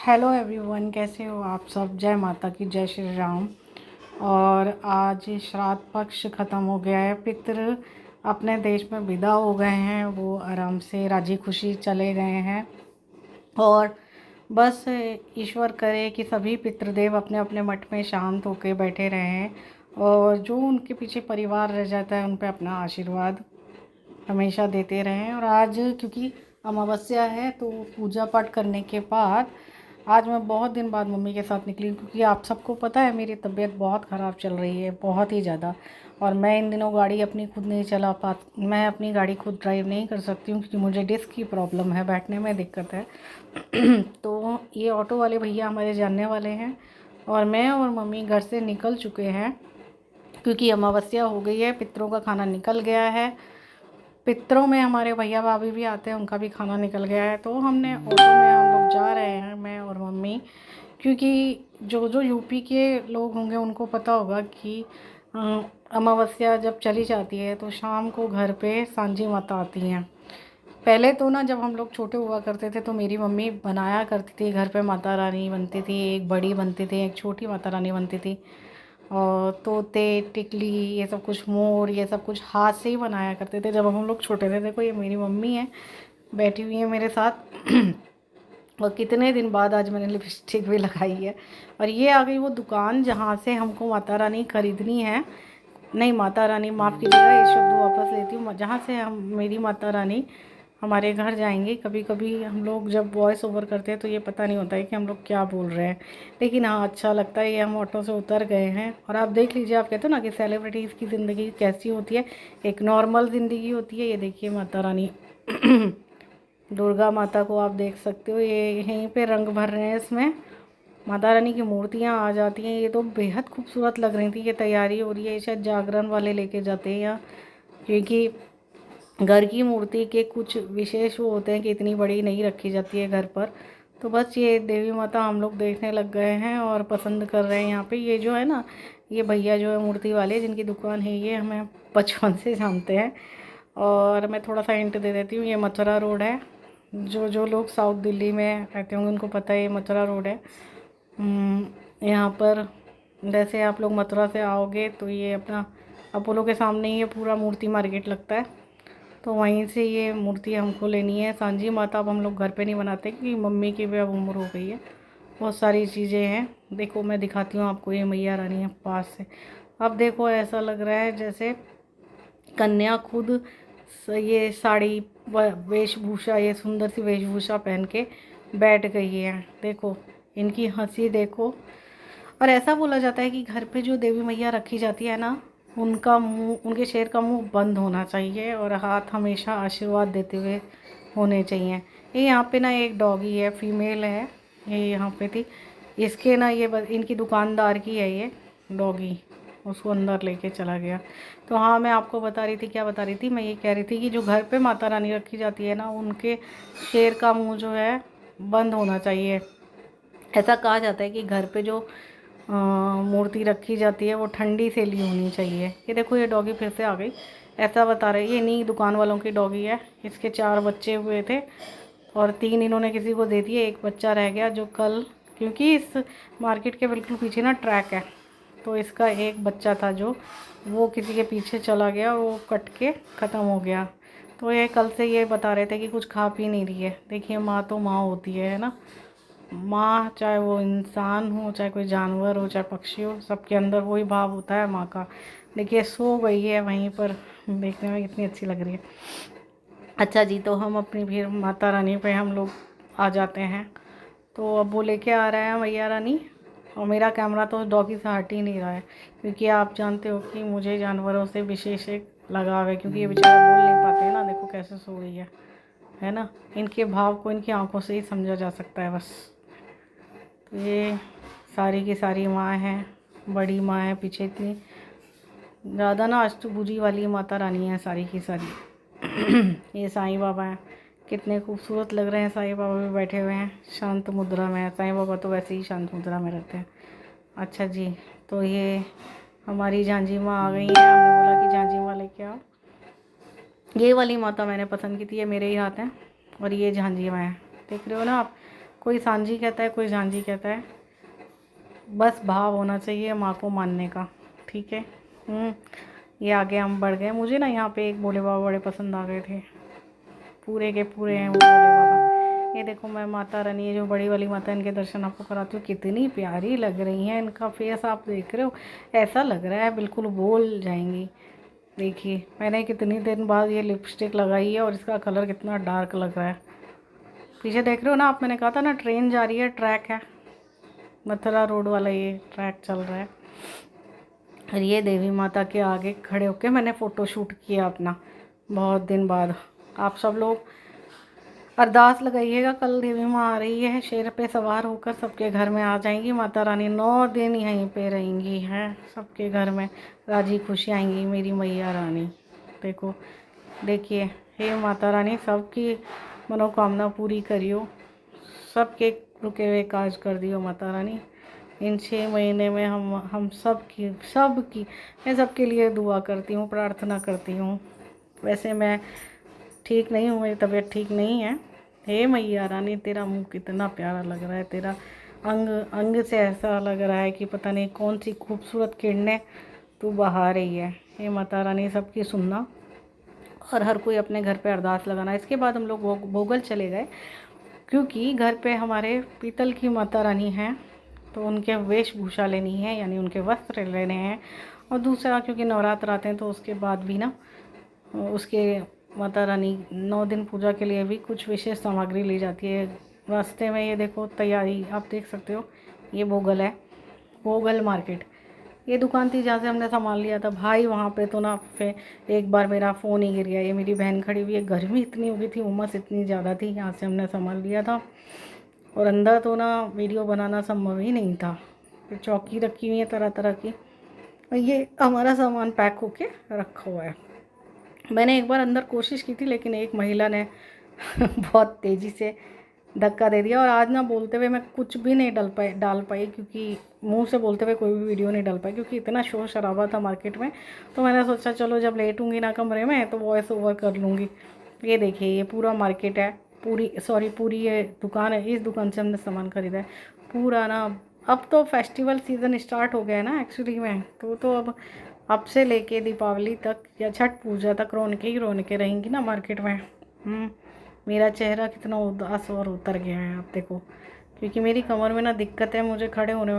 Hello everyone, कैसे हो आप सब। जय माता की, जय श्री राम। और आज श्राद्ध पक्ष ख़त्म हो गया है। पितृ अपने देश में विदा हो गए हैं, वो आराम से राजी खुशी चले गए हैं। और बस ईश्वर करे कि सभी पितृदेव अपने अपने मठ में शांत होकर बैठे रहें और जो उनके पीछे परिवार रह जाता है उन पर अपना आशीर्वाद हमेशा देते रहें। और आज क्योंकि अमावस्या है तो पूजा पाठ करने के बाद आज मैं बहुत दिन बाद मम्मी के साथ निकली, क्योंकि आप सबको पता है मेरी तबीयत बहुत ख़राब चल रही है, बहुत ही ज़्यादा। और मैं इन दिनों गाड़ी अपनी खुद नहीं चला पाती, मैं अपनी गाड़ी खुद ड्राइव नहीं कर सकती हूँ क्योंकि मुझे डिस्क की प्रॉब्लम है, बैठने में दिक्कत है। तो ये ऑटो वाले भैया हमारे जानने वाले हैं और मैं और मम्मी घर से निकल चुके हैं क्योंकि अमावस्या हो गई है, पितरों का खाना निकल गया है। पितरों में हमारे भैया भाभी भी आते हैं, उनका भी खाना निकल गया है। तो हमने ऑटो में हम लोग जा रहे हैं, मैं और मम्मी, क्योंकि जो जो यूपी के लोग होंगे उनको पता होगा कि अमावस्या जब चली जाती है तो शाम को घर पे सांझी माता आती हैं। पहले तो ना जब हम लोग छोटे हुआ करते थे तो मेरी मम्मी बनाया करती थी, घर पे माता रानी बनती थी, एक बड़ी बनती थी, एक छोटी माता रानी बनती थी। और तोते, टिकली, ये सब कुछ, मोर, ये सब कुछ हाथ से ही बनाया करते थे जब हम लोग छोटे थे। देखो ये मेरी मम्मी है, बैठी हुई है मेरे साथ। और कितने दिन बाद आज मैंने लिपस्टिक भी लगाई है। और ये आ गई वो दुकान जहाँ से हमको माता रानी ख़रीदनी है। नहीं, माता रानी माफ़ कीजिएगा, ये शब्द वापस लेती हूँ। जहाँ से हम मेरी माता रानी हमारे घर जाएंगे। कभी कभी हम लोग जब वॉइस ओवर करते हैं तो ये पता नहीं होता है कि हम लोग क्या बोल रहे हैं, लेकिन हाँ अच्छा लगता है। ये हम ऑटो से उतर गए हैं और आप देख लीजिए, आप कहते हो ना कि सेलिब्रिटीज़ की ज़िंदगी कैसी होती है, एक नॉर्मल ज़िंदगी होती है। ये देखिए माता रानी दुर्गा माता को आप देख सकते हो, ये यहीं पे रंग भर रहे हैं। इसमें माता रानी की मूर्तियाँ आ जाती हैं, ये तो बेहद खूबसूरत लग रही थी। ये तैयारी हो रही है, शायद जागरण वाले लेके जाते हैं यहाँ, क्योंकि घर की मूर्ति के कुछ विशेष वो होते हैं कि इतनी बड़ी नहीं रखी जाती है घर पर। तो बस ये देवी माता हम लोग देखने लग गए हैं और पसंद कर रहे हैं यहाँ पे। ये जो है ना, ये भैया जो है मूर्ति वाले जिनकी दुकान है, ये हमें बचपन से जानते हैं। और मैं थोड़ा सा हिंट दे देती हूँ, ये मथुरा रोड है। जो जो लोग साउथ दिल्ली में रहते होंगे उनको पता है ये मथुरा रोड है। यहाँ पर जैसे आप लोग मथुरा से आओगे तो ये अपना अपोलो के सामने ही ये पूरा मूर्ति मार्केट लगता है, तो वहीं से ये मूर्ति हमको लेनी है। सांझी माता अब हम लोग घर पे नहीं बनाते क्योंकि मम्मी की भी अब उम्र हो गई है, बहुत सारी चीज़ें हैं। देखो मैं दिखाती हूँ आपको, ये मैया रानी है पास से। अब देखो ऐसा लग रहा है जैसे कन्या खुद ये साड़ी वेशभूषा, ये सुंदर सी वेशभूषा पहन के बैठ गई है। देखो इनकी हंसी देखो। और ऐसा बोला जाता है कि घर पे जो देवी मैया रखी जाती है ना, उनका मुंह, उनके शेर का मुंह बंद होना चाहिए और हाथ हमेशा आशीर्वाद देते हुए होने चाहिए। ये यहाँ पे ना एक डॉगी है, फीमेल है, ये यहाँ पे थी। इसके ना ये इनकी दुकानदार की है ये डॉगी, उसको अंदर लेके चला गया। तो हाँ, मैं आपको बता रही थी, क्या बता रही थी, मैं ये कह रही थी कि जो घर पे माता रानी रखी जाती है ना, उनके शेर का मुंह जो है बंद होना चाहिए। ऐसा कहा जाता है कि घर पे जो मूर्ति रखी जाती है वो ठंडी से ली होनी चाहिए। ये देखो ये डॉगी फिर से आ गई, ऐसा बता रही है। ये नहीं, दुकान वालों की डॉगी है, इसके 4 बच्चे हुए थे और 3 इन्होंने किसी को दे दिए, एक बच्चा रह गया जो कल, क्योंकि इस मार्केट के बिल्कुल पीछे ना ट्रैक है, तो इसका एक बच्चा था जो वो किसी के पीछे चला गया और वो कट के ख़त्म हो गया। तो ये कल से ये बता रहे थे कि कुछ खा पी नहीं रही है। देखिए माँ तो माँ होती है ना। माँ चाहे वो इंसान हो, चाहे कोई जानवर हो, चाहे पक्षी हो, सबके अंदर वही भाव होता है माँ का। देखिए सो गई है वहीं पर, देखने में कितनी अच्छी लग रही है। अच्छा जी, तो हम अपनी फिर माता रानी पे हम लोग आ जाते हैं। तो अब वो लेके आ रहा है मैया रानी, और मेरा कैमरा तो डॉगी से हट ही नहीं रहा है, क्योंकि आप जानते हो कि मुझे जानवरों से विशेष एक लगाव है, क्योंकि ये बेचारे बोल नहीं पाते हैं ना। देखो कैसे सो रही है ना। इनके भाव को इनकी आंखों से ही समझा जा सकता है बस। तो ये सारी की सारी माँ है, बड़ी माँ है पीछे, इतनी ज़्यादा ना अष्टभुजी वाली माता रानी है सारी की सारी। ये साईं बाबा हैं, कितने खूबसूरत लग रहे हैं। साईं बाबा भी बैठे हुए हैं, शांत मुद्रा में है। साईं बाबा तो वैसे ही शांत मुद्रा में रहते हैं। अच्छा जी, तो ये हमारी झांझी माँ आ गई हैं। हमने बोला कि झांझी माँ लेके आओ। ये वाली माता मैंने पसंद की थी, ये मेरे ही हाथ हैं। और ये झांझी माँ है, देख रहे हो ना आप, कोई सांझी कहता है, कोई झांझी कहता है, बस भाव होना चाहिए माँ को मानने का, ठीक है। ये आगे हम बढ़ गए। मुझे ना यहाँ पे एक भोले बाबा बड़े पसंद आ गए थे, पूरे के पूरे हैं वो भोले बाबा। ये देखो मैं माता रानी, ये जो बड़ी वाली माता, इनके दर्शन आपको कराती हूँ। कितनी प्यारी लग रही हैं, इनका फेस आप देख रहे हो, ऐसा लग रहा है बिल्कुल बोल जाएंगी। देखिए मैंने कितनी दिन बाद ये लिपस्टिक लगाई है और इसका कलर कितना डार्क लग रहा है। पीछे देख रहे हो ना आप, मैंने कहा था ना ट्रेन जा रही है, ट्रैक है, मथुरा रोड वाला ये ट्रैक चल रहा है। और ये देवी माता के आगे खड़े होके मैंने फ़ोटो शूट किया अपना, बहुत दिन बाद। आप सब लोग अरदास लगाइएगा, कल देवी माँ आ रही है, शेर पे सवार होकर सबके घर में आ जाएंगी। माता रानी 9 दिन यहीं पे रहेंगी हैं, सबके घर में राजी खुशी आएंगी मेरी मैया रानी। देखो देखिए, हे माता रानी सबकी मनोकामना पूरी करियो, सबके रुके हुए काज कर दियो माता रानी। इन 6 महीने में हम सबकी मैं सबके लिए दुआ करती हूँ, प्रार्थना करती हूँ। वैसे मैं ठीक नहीं हूँ, मेरी तबीयत ठीक नहीं है। हे मैया रानी, तेरा मुंह कितना प्यारा लग रहा है, तेरा अंग अंग से ऐसा लग रहा है कि पता नहीं कौन सी खूबसूरत किरणें तू बहा रही है। हे माता रानी सबकी सुनना, और हर कोई अपने घर पे अरदास लगाना। इसके बाद हम लोग भोगल चले गए, क्योंकि घर पे हमारे पीतल की माता रानी हैं, तो उनके वेशभूषा लेनी है, यानी उनके वस्त्र लेने हैं। और दूसरा क्योंकि नवरात्र आते हैं, तो उसके बाद भी ना उसके माता रानी 9 दिन पूजा के लिए भी कुछ विशेष सामग्री ली जाती है। रास्ते में ये देखो तैयारी आप देख सकते हो, ये भोगल है, भोगल मार्केट। ये दुकान थी जहाँ से हमने सामान लिया था भाई। वहाँ पे तो ना फिर एक बार मेरा फ़ोन ही गिर गया। ये मेरी बहन खड़ी हुई है, गर्मी इतनी हो गई थी, उमस इतनी ज़्यादा थी। यहाँ से हमने सामान लिया था और अंदर तो ना वीडियो बनाना संभव ही नहीं था। फिर चौकी रखी हुई है तरह तरह की, और ये हमारा सामान पैक होके रखा हुआ है। मैंने एक बार अंदर कोशिश की थी, लेकिन एक महिला ने बहुत तेज़ी से धक्का दे दिया। और आज ना बोलते हुए मैं कुछ भी नहीं डाल पाई, क्योंकि मुंह से बोलते हुए कोई भी वीडियो नहीं डाल पाई, क्योंकि इतना शोर शराबा था मार्केट में। तो मैंने सोचा चलो जब लेटूंगी ना कमरे में तो वॉइस ओवर कर लूँगी। ये देखिए, ये पूरा मार्केट है, पूरी ये दुकान है। इस दुकान से हमने सामान खरीदा है पूरा ना। अब तो फेस्टिवल सीज़न स्टार्ट हो गया है ना एक्चुअली में, तो अब से लेके दीपावली तक या छठ पूजा तक रौनकें ही रौनकें रहेंगी ना मार्केट में। मेरा चेहरा कितना उदास और उतर गया है आप देखो, क्योंकि मेरी कमर में ना दिक्कत है, मुझे खड़े होने में